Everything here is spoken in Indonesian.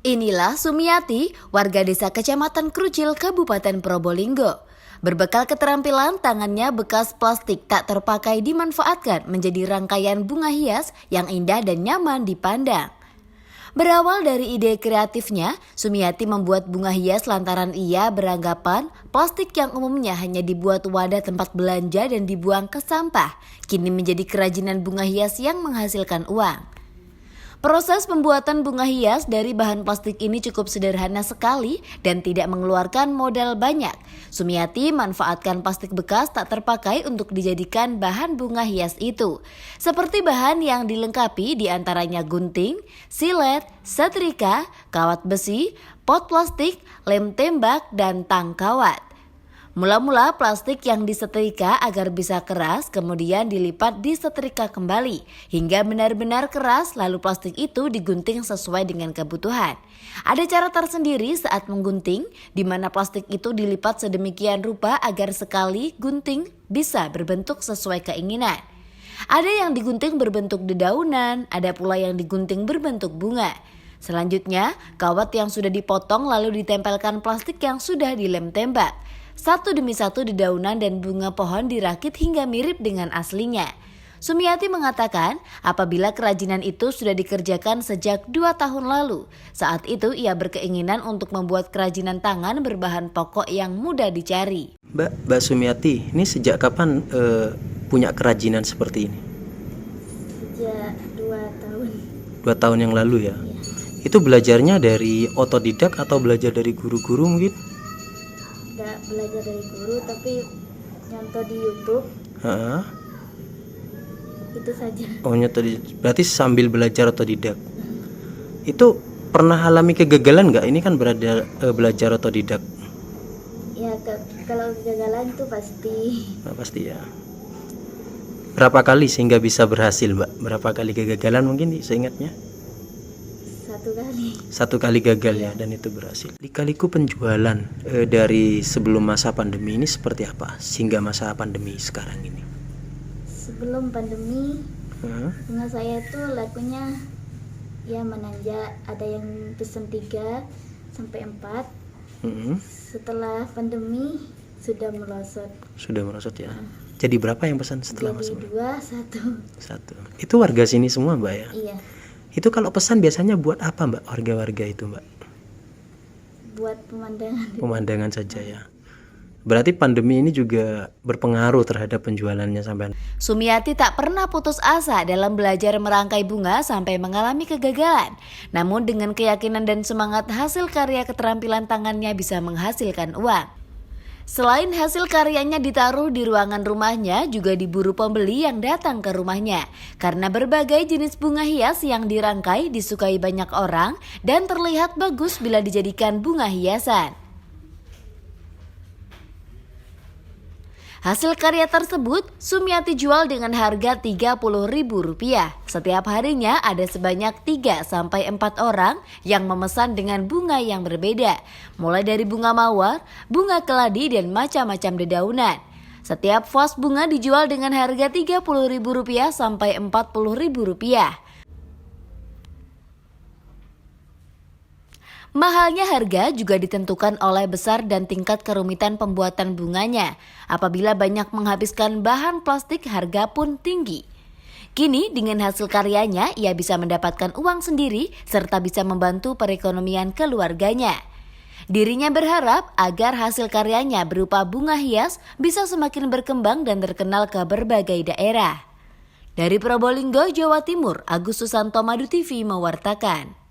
Inilah Sumiati, warga desa Kecamatan Krucil, Kabupaten Probolinggo. Berbekal keterampilan, tangannya bekas plastik tak terpakai dimanfaatkan menjadi rangkaian bunga hias yang indah dan nyaman dipandang. Berawal dari ide kreatifnya, Sumiati membuat bunga hias lantaran ia beranggapan plastik yang umumnya hanya dibuat wadah tempat belanja dan dibuang ke sampah, kini menjadi kerajinan bunga hias yang menghasilkan uang. Proses pembuatan bunga hias dari bahan plastik ini cukup sederhana sekali dan tidak mengeluarkan modal banyak. Sumiati manfaatkan plastik bekas tak terpakai untuk dijadikan bahan bunga hias itu. Seperti bahan yang dilengkapi diantaranya gunting, silet, setrika, kawat besi, pot plastik, lem tembak, dan tang kawat. Mula-mula plastik yang disetrika agar bisa keras, kemudian dilipat disetrika kembali hingga benar-benar keras, lalu plastik itu digunting sesuai dengan kebutuhan. Ada cara tersendiri saat menggunting, di mana plastik itu dilipat sedemikian rupa agar sekali gunting bisa berbentuk sesuai keinginan. Ada yang digunting berbentuk dedaunan, ada pula yang digunting berbentuk bunga. Selanjutnya, kawat yang sudah dipotong lalu ditempelkan plastik yang sudah dilem tembak. Satu demi satu dedaunan dan bunga pohon dirakit hingga mirip dengan aslinya. Sumiati mengatakan apabila kerajinan itu sudah dikerjakan sejak 2 tahun lalu. Saat itu ia berkeinginan untuk membuat kerajinan tangan berbahan pokok yang mudah dicari. Mbak Sumiati, ini sejak kapan punya kerajinan seperti ini? Sejak 2 tahun. 2 tahun yang lalu ya? Ya. Itu belajarnya dari otodidak atau belajar dari guru-guru mungkin? Gak belajar dari guru tapi nyontoh di YouTube. Itu saja. Oh, berarti sambil belajar otodidak. Itu pernah alami kegagalan nggak? Ini kan belajar otodidak. Ya kalau kegagalan itu pasti. Nah, pasti ya. Berapa kali sehingga bisa berhasil, Mbak? Berapa kali kegagalan mungkin seingatnya? 1 kali. 1 kali gagal ya, dan itu berhasil. Lika-liku penjualan dari sebelum masa pandemi ini seperti apa sehingga masa pandemi sekarang ini? Sebelum pandemi, bunga saya itu lakunya ya menanjak, ada yang pesen 3 sampai 4. Setelah pandemi sudah merosot. Sudah merosot ya. Jadi berapa yang pesan setelah masuk? Jadi 2, 1. Itu warga sini semua, Mbak ya? Iya. Itu kalau pesan biasanya buat apa, Mbak? Warga-warga itu, Mbak? Buat pemandangan. Pemandangan saja ya. Berarti pandemi ini juga berpengaruh terhadap penjualannya sampai. Sumiati tak pernah putus asa dalam belajar merangkai bunga sampai mengalami kegagalan. Namun dengan keyakinan dan semangat, hasil karya keterampilan tangannya bisa menghasilkan uang. Selain hasil karyanya ditaruh di ruangan rumahnya, juga diburu pembeli yang datang ke rumahnya. Karena berbagai jenis bunga hias yang dirangkai disukai banyak orang dan terlihat bagus bila dijadikan bunga hiasan. Hasil karya tersebut Sumiati jual dengan harga Rp30.000. Setiap harinya ada sebanyak 3-4 orang yang memesan dengan bunga yang berbeda, mulai dari bunga mawar, bunga keladi, dan macam-macam dedaunan. Setiap vas bunga dijual dengan harga Rp30.000 sampai Rp40.000. Mahalnya harga juga ditentukan oleh besar dan tingkat kerumitan pembuatan bunganya. Apabila banyak menghabiskan bahan plastik, harga pun tinggi. Kini dengan hasil karyanya, ia bisa mendapatkan uang sendiri serta bisa membantu perekonomian keluarganya. Dirinya berharap agar hasil karyanya berupa bunga hias bisa semakin berkembang dan terkenal ke berbagai daerah. Dari Probolinggo, Jawa Timur, Agus Susanto, Madu TV mewartakan.